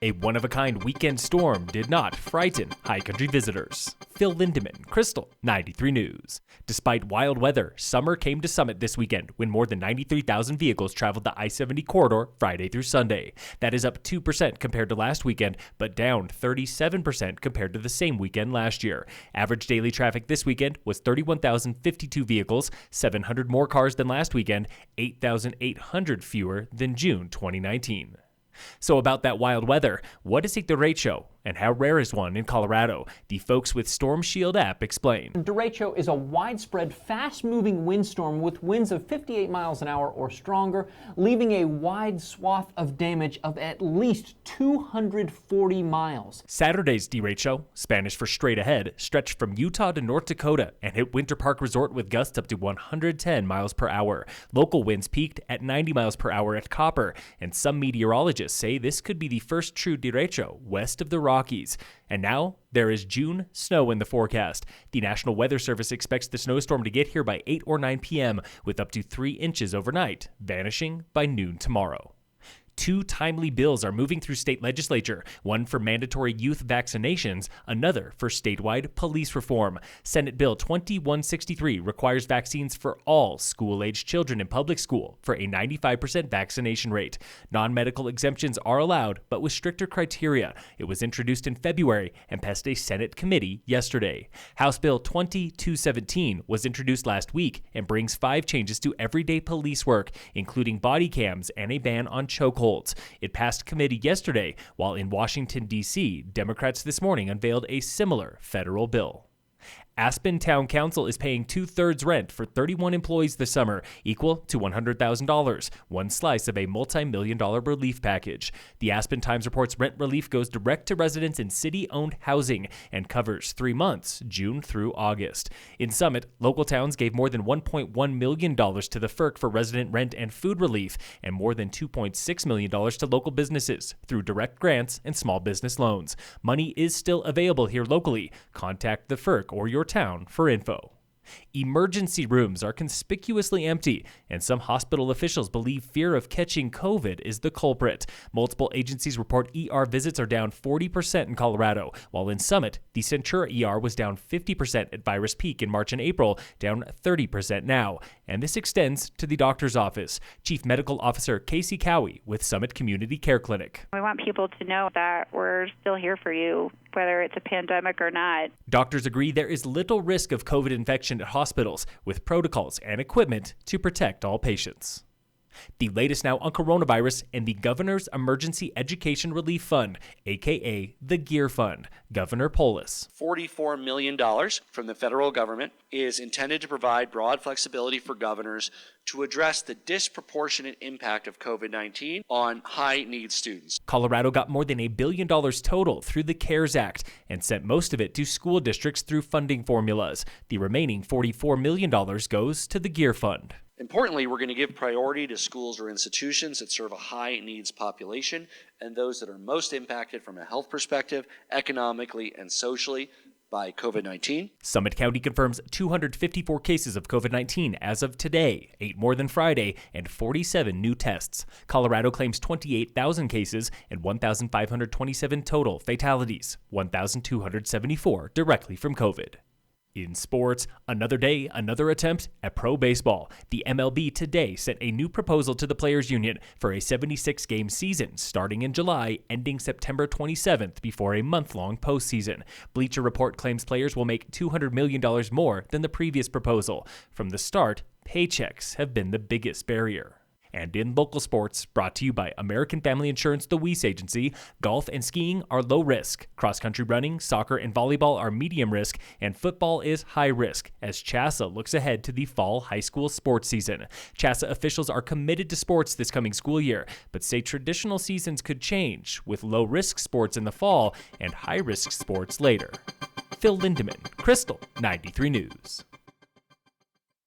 A one-of-a-kind weekend storm did not frighten high country visitors. Phil Lindemann, Krystal, 93 News. Despite wild weather, summer came to Summit this weekend when more than 93,000 vehicles traveled the I-70 corridor Friday through Sunday. That is up 2% compared to last weekend, but down 37% compared to the same weekend last year. Average daily traffic this weekend was 31,052 vehicles, 700 more cars than last weekend, 8,800 fewer than June 2019. So about that wild weather, what is a derecho and how rare is one in Colorado? The folks with Storm Shield app explain. Derecho is a widespread, fast-moving windstorm with winds of 58 miles an hour or stronger, leaving a wide swath of damage of at least 240 miles. Saturday's derecho, Spanish for straight ahead, stretched from Utah to North Dakota and hit Winter Park Resort with gusts up to 110 miles per hour. Local winds peaked at 90 miles per hour at Copper, and some meteorologists say this could be the first true derecho west of the Rockies. And now, there is June snow in the forecast. The National Weather Service expects the snowstorm to get here by 8 or 9 p.m., with up to 3 inches overnight, vanishing by noon tomorrow. Two timely bills are moving through state legislature, one for mandatory youth vaccinations, another for statewide police reform. Senate Bill 2163 requires vaccines for all school-aged children in public school for a 95% vaccination rate. Non-medical exemptions are allowed, but with stricter criteria. It was introduced in February and passed a Senate committee yesterday. House Bill 2217 was introduced last week and brings 5 changes to everyday police work, including body cams and a ban on chokeholds. It passed committee yesterday, while in Washington, D.C., Democrats this morning unveiled a similar federal bill. Aspen Town Council is paying 2/3 rent for 31 employees this summer, equal to $100,000, one slice of a multi-million-dollar relief package. The Aspen Times reports rent relief goes direct to residents in city-owned housing and covers 3 months, June through August. In Summit, local towns gave more than $1.1 million to the FERC for resident rent and food relief, and more than $2.6 million to local businesses through direct grants and small business loans. Money is still available here locally. Contact the FERC or your town for info. Emergency rooms are conspicuously empty, and some hospital officials believe fear of catching COVID is the culprit. Multiple agencies report ER visits are down 40% in Colorado, while in Summit, the Centura ER was down 50% at virus peak in March and April, down 30% now. And this extends to the doctor's office. Chief Medical Officer Casey Cowie with Summit Community Care Clinic. We want people to know that we're still here for you, whether it's a pandemic or not. Doctors agree there is little risk of COVID infection at hospitals, with protocols and equipment to protect all patients. The latest now on coronavirus and the Governor's Emergency Education Relief Fund, aka the GEAR Fund. Governor Polis. $44 million from the federal government is intended to provide broad flexibility for governors to address the disproportionate impact of COVID-19 on high-need students. Colorado got more than $1 billion total through the CARES Act and sent most of it to school districts through funding formulas. The remaining $44 million goes to the GEAR Fund. Importantly, we're going to give priority to schools or institutions that serve a high-needs population and those that are most impacted from a health perspective, economically and socially by COVID-19. Summit County confirms 254 cases of COVID-19 as of today, 8 more than Friday, and 47 new tests. Colorado claims 28,000 cases and 1,527 total fatalities, 1,274 directly from COVID. In sports, another day, another attempt at pro baseball. The MLB today sent a new proposal to the Players Union for a 76-game season starting in July, ending September 27th before a month-long postseason. Bleacher Report claims players will make $200 million more than the previous proposal. From the start, paychecks have been the biggest barrier. And in local sports, brought to you by American Family Insurance, the Weiss Agency, golf and skiing are low risk. Cross-country running, soccer, and volleyball are medium risk, and football is high risk, as CHSAA looks ahead to the fall high school sports season. CHSAA officials are committed to sports this coming school year, but say traditional seasons could change, with low-risk sports in the fall and high-risk sports later. Phil Lindemann, Krystal, 93 News.